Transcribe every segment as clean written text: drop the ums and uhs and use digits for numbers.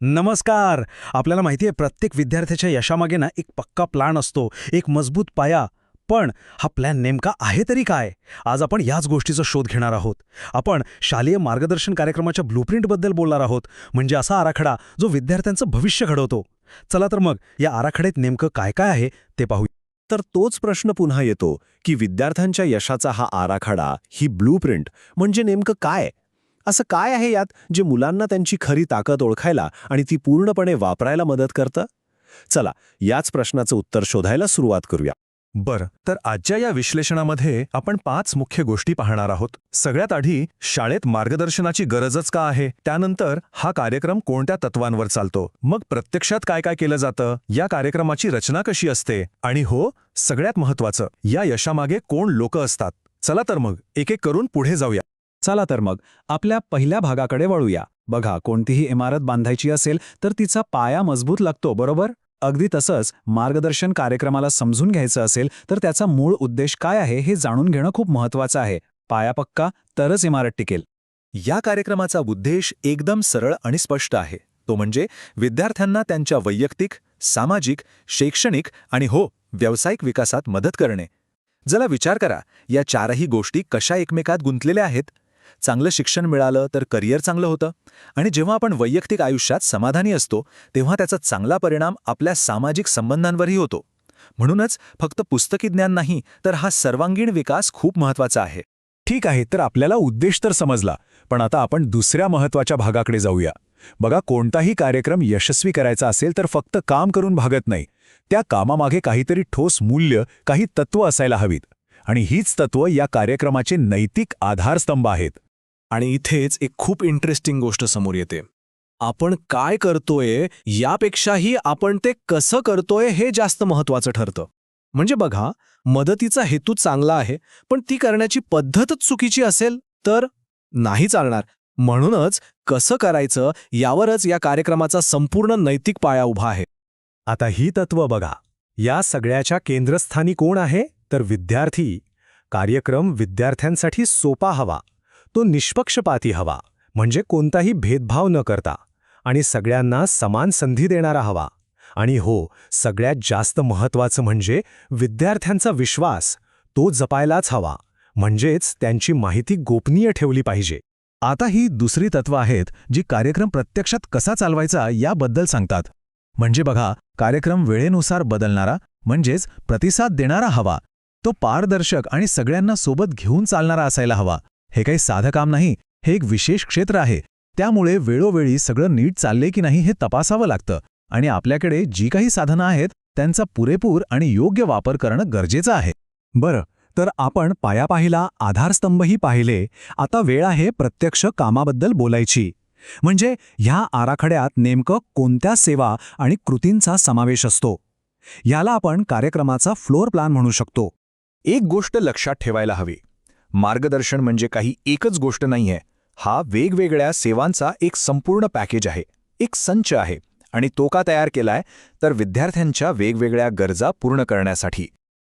नमस्कार. आपल्याला माहिती आहे प्रत्येक विद्यार्थ्याच्या यशामागे ना एक पक्का प्लॅन असतो, एक मजबूत पाया. पण हा प्लॅन नेमका आहे तरी काय? आज आपण याच गोष्टीचा शोध घेणार आहोत. आपण शालेय मार्गदर्शन कार्यक्रमाच्या ब्लूप्रिंटबद्दल बोलणार आहोत, म्हणजे असा आराखडा जो विद्यार्थ्यांचं भविष्य घडवतो. चला तर मग या आराखड्यात नेमकं काय काय आहे ते पाहूया. तर तोच प्रश्न पुन्हा येतो की विद्यार्थ्यांच्या यशाचा हा आराखडा, ही ब्लूप्रिंट म्हणजे नेमकं काय? असं काय आहे यात जे मुलांना त्यांची खरी ताकद ओळखायला आणि ती पूर्णपणे वापरायला मदत करतं? चला, याच प्रश्नाचं उत्तर शोधायला सुरुवात करूया. बरं, तर आजच्या या विश्लेषणामध्ये आपण 5 मुख्य गोष्टी पाहणार आहोत. सगळ्यात आधी शाळेत मार्गदर्शनाची गरजच का आहे, त्यानंतर हा कार्यक्रम कोणत्या तत्वांवर चालतो, मग प्रत्यक्षात काय काय केलं जातं, या कार्यक्रमाची रचना कशी असते, आणि हो, सगळ्यात महत्त्वाचं, या यशामागे कोण लोक असतात. चला तर मग एक एक करून पुढे जाऊया. चला तर मग आपल्या पहिल्या भागाकडे वळूया. बघा, कोणतीही इमारत बांधायची असेल तर तिचा पाया मजबूत लागतो, बरोबर? अगदी तसंच मार्गदर्शन कार्यक्रमाला समजून घ्यायचं असेल तर त्याचा मूळ उद्देश काय आहे हे जाणून घेणं खूप महत्त्वाचं आहे. पाया पक्का तरच इमारत टिकेल. या कार्यक्रमाचा उद्देश एकदम सरळ आणि स्पष्ट आहे. तो म्हणजे विद्यार्थ्यांना त्यांच्या वैयक्तिक, सामाजिक, शैक्षणिक आणि हो, व्यावसायिक विकासात मदत करणे. जरा विचार करा, या चारही गोष्टी कशा एकमेकात गुंतलेल्या आहेत. चांगलं शिक्षण मिळालं तर करिअर चांगलं होतं, आणि जेव्हा आपण वैयक्तिक आयुष्यात समाधानी असतो तेव्हा त्याचा चांगला परिणाम आपल्या सामाजिक संबंधांवरही होतो. म्हणूनच फक्त पुस्तकी ज्ञान नाही, तर हा सर्वांगीण विकास खूप महत्त्वाचा आहे. ठीक आहे, तर आपल्याला उद्देश तर समजला, पण आता आपण दुसऱ्या महत्त्वाच्या भागाकडे जाऊया. बघा, कोणताही कार्यक्रम यशस्वी करायचा असेल तर फक्त काम करून भागत नाही. त्या कामामागे काहीतरी ठोस मूल्य, काही तत्त्व असायला हवीत. आणि हीच तत्त्व या कार्यक्रमाचे नैतिक आधारस्तंभ आहेत. आणि इथेच एक खूप इंटरेस्टिंग गोष्ट समोर येते. आपण काय करतोय यापेक्षाही आपण ते कसं करतोय हे जास्त महत्त्वाचं ठरतं. म्हणजे बघा, मदतीचा हेतू चांगला आहे, पण ती करण्याची पद्धतच चुकीची असेल तर नाही चालणार. म्हणूनच कसं करायचं यावरच या कार्यक्रमाचा संपूर्ण नैतिक पाया उभा आहे. आता ही तत्त्व बघा. या सगळ्याच्या केंद्रस्थानी कोण आहे? तर विद्यार्थी. कार्यक्रम विद्यार्थ्यांसाठी सोपा हवा, तो निष्पक्षपाती हवा, म्हणजे कोणताही भेदभाव न करता, आणि सगळ्यांना समान संधी देणारा हवा. आणि हो, सगळ्यात जास्त महत्त्वाचं म्हणजे विद्यार्थ्यांचा विश्वास, तो जपायलाच हवा. म्हणजेच त्यांची माहिती गोपनीय ठेवली पाहिजे. आता ही दुसरी तत्त्व आहेत जी कार्यक्रम प्रत्यक्षात कसा चालवायचा याबद्दल सांगतात. म्हणजे बघा, कार्यक्रम वेळेनुसार बदलणारा, म्हणजेच प्रतिसाद देणारा हवा. तो पारदर्शक आणि सगळ्यांना सोबत घेऊन चालणारा असायला हवा. हे काही साधं काम नाही, हे एक विशेष क्षेत्र आहे. त्यामुळे वेळोवेळी सगळं नीट चालले की नाही हे तपासावं लागतं, आणि आपल्याकडे जी काही साधनं आहेत त्यांचा पुरेपूर आणि योग्य वापर करणं गरजेचं आहे. बरं, तर आपण पाया पाहिला, आधारस्तंभही पाहिले. आता वेळ आहे प्रत्यक्ष कामाबद्दल बोलायची. म्हणजे ह्या आराखड्यात नेमकं कोणत्या सेवा आणि कृतींचा समावेश असतो. याला आपण कार्यक्रमाचा फ्लोर प्लॅन म्हणू शकतो. एक गोष्ट लक्षात ठेवायला हवी. मार्गदर्शन म्हणजे काही एकच गोष्ट नाहीये. हा वेगवेगळ्या सेवांचा एक संपूर्ण पॅकेज आहे, एक संच आहे. आणि तो का तयार केलाय? तर विद्यार्थ्यांच्या वेगवेगळ्या गरजा पूर्ण करण्यासाठी.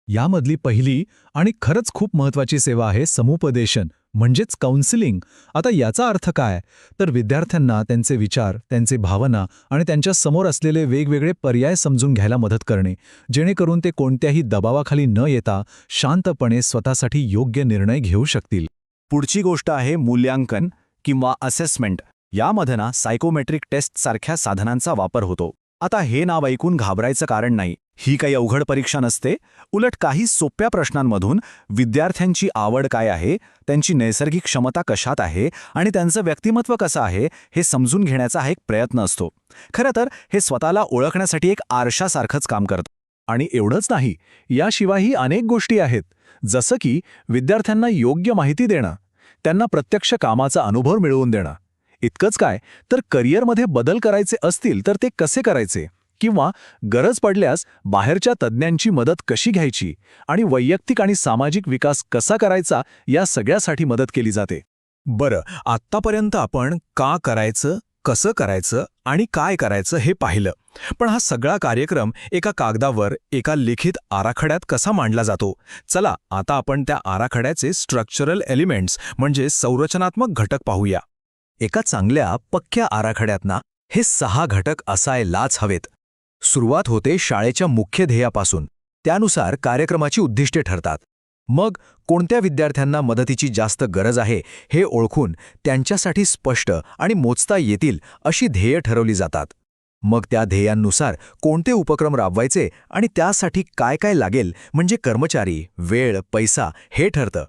यामधली पहिली आणि खरंच खूप महत्त्वाची सेवा आहे समुपदेशन, म्हणजेच काउन्सिलिंग. आता याचा अर्थ काय? तर विद्यार्थ्यांना त्यांचे विचार, त्यांचे भावना आणि त्यांच्या समोर असलेले वेगवेगळे पर्याय समजून घ्यायला मदत करणे, जेणेकरून ते कोणत्याही दबावाखाली न येता शांतपणे स्वतःसाठी योग्य निर्णय घेऊ शकतील. पुढची गोष्ट आहे मूल्यांकन किंवा असेसमेंट. यामध्ये ना सायकोमेट्रिक टेस्ट सारख्या साधनांचा वापर होतो. आता हे नाव ऐकून घाबरायचं कारण नाही. ही काही अवघड परीक्षा नसते. उलट काही सोप्या प्रश्नांमधून विद्यार्थ्यांची आवड काय आहे, त्यांची नैसर्गिक क्षमता कशात आहे आणि त्यांचं व्यक्तिमत्व कसं आहे हे समजून घेण्याचा हा एक प्रयत्न असतो. खरं तर हे स्वतःला ओळखण्यासाठी एक आरशासारखंच काम करतं. आणि एवढंच नाही, याशिवायही अनेक गोष्टी आहेत. जसं की विद्यार्थ्यांना योग्य माहिती देणं, त्यांना प्रत्यक्ष कामाचा अनुभव मिळवून देणं. इतकंच काय, तर करिअरमध्ये बदल करायचे असतील तर ते कसे करायचे, किंवा गरज पडल्यास बाहेरच्या तज्ज्ञांची मदत कशी घ्यायची आणि वैयक्तिक आणि सामाजिक विकास कसा करायचा, या सगळ्यासाठी मदत केली जाते. बरं, आत्तापर्यंत आपण का करायचं, कसं करायचं आणि काय करायचं हे पाहिलं. पण हा सगळा कार्यक्रम एका कागदावर, एका लिखित आराखड्यात कसा मांडला जातो? चला, आता आपण त्या आराखड्याचे स्ट्रक्चरल एलिमेंट्स म्हणजे संरचनात्मक घटक पाहूया. एका चांगल्या पक्क्या आराखड्यात ना हे 6 घटक असायलाच हवेत. सुरुवात होते शाळेच्या मुख्य ध्येयापासून. त्यानुसार कार्यक्रमाची उद्दिष्टे ठरतात. मग कोणत्या विद्यार्थ्यांना मदतीची जास्त गरज आहे हे ओळखून त्यांच्यासाठी स्पष्ट आणि मोजता येतील अशी ध्येय ठरवली जातात. मग त्या ध्येयांनुसार कोणते उपक्रम राबवायचे आणि त्यासाठी काय काय लागेल म्हणजे कर्मचारी, वेळ, पैसा हे ठरतं.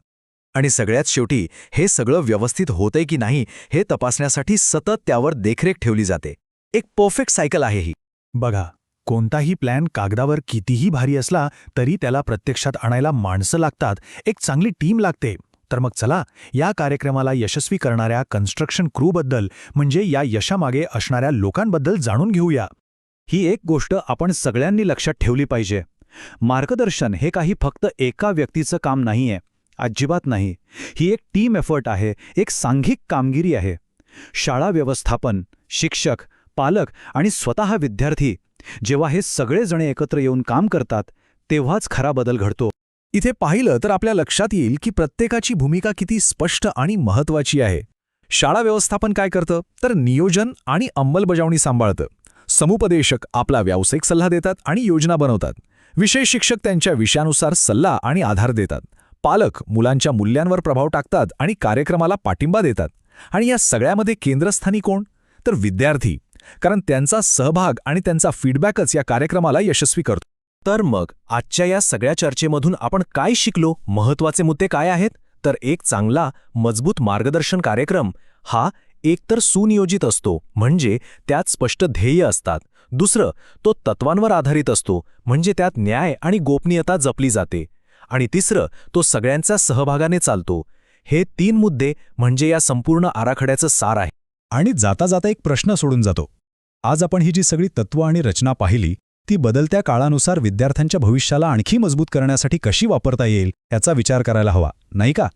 आणि सगळ्यात शेवटी हे सगळं व्यवस्थित होतंय की नाही हे तपासण्यासाठी सतत त्यावर देखरेख ठेवली जाते. एक परफेक्ट सायकल आहे ही. बघा, कोणताही प्लॅन कागदावर कितीही भारी असला तरी त्याला प्रत्यक्षात आणायला माणसं लागतात, एक चांगली टीम लागते. तर मग चला या कार्यक्रमाला यशस्वी करणाऱ्या कन्स्ट्रक्शन क्रूबद्दल म्हणजे या यशामागे असणाऱ्या लोकांबद्दल जाणून घेऊया. ही एक गोष्ट आपण सगळ्यांनी लक्षात ठेवली पाहिजे. मार्गदर्शन हे काही फक्त एका व्यक्तीचं काम नाहीये, अजिबात नाही. ही एक टीम एफर्ट आहे, एक सांघिक कामगिरी आहे. शाळा व्यवस्थापन, शिक्षक, पालक आणि स्वतः विद्यार्थी जेव्हा हे सगळेजण एकत्र येऊन काम करतात तेव्हाच खरा बदल घडतो. इथे पाहिलं तर आपल्या लक्षात येईल की प्रत्येकाची भूमिका किती स्पष्ट आणि महत्त्वाची आहे. शाळा व्यवस्थापन काय करतं तर नियोजन आणि अंमलबजावणी सांभाळतं. समुपदेशक आपला व्यावसायिक सल्ला देतात आणि योजना बनवतात. विषय शिक्षक त्यांच्या विषयानुसार सल्ला आणि आधार देतात. पालक मुलांच्या मूल्यांवर प्रभाव टाकतात आणि कार्यक्रमाला पाठिंबा देतात. आणि या सगळ्यामध्ये केंद्रस्थानी कोण तर विद्यार्थी, कारण त्यांचा सहभाग आणि त्यांचा फीडबॅकच या कार्यक्रमाला यशस्वी करतो. तर मग आजच्या या सगळ्या चर्चेमधून आपण काय शिकलो? महत्त्वाचे मुद्दे काय आहेत? तर एक चांगला, मजबूत मार्गदर्शन कार्यक्रम हा एकतर सुनियोजित असतो, म्हणजे त्यात स्पष्ट ध्येय असतात. दुसरं, तो तत्वांवर आधारित असतो, म्हणजे त्यात न्याय आणि गोपनीयता जपली जाते. आणि तिसरं, तो सगळ्यांच्या सहभागाने चालतो. हे 3 मुद्दे म्हणजे या संपूर्ण आराखड्याचं सार आहे. आणि जाता जाता एक प्रश्न सोडून जातो. आज आपण ही जी सगळी तत्त्व आणि रचना पाहिली ती बदलत्या काळानुसार विद्यार्थ्यांच्या भविष्याला आणखी मजबूत करण्यासाठी कशी वापरता येईल याचा विचार करायला हवा, नाही का?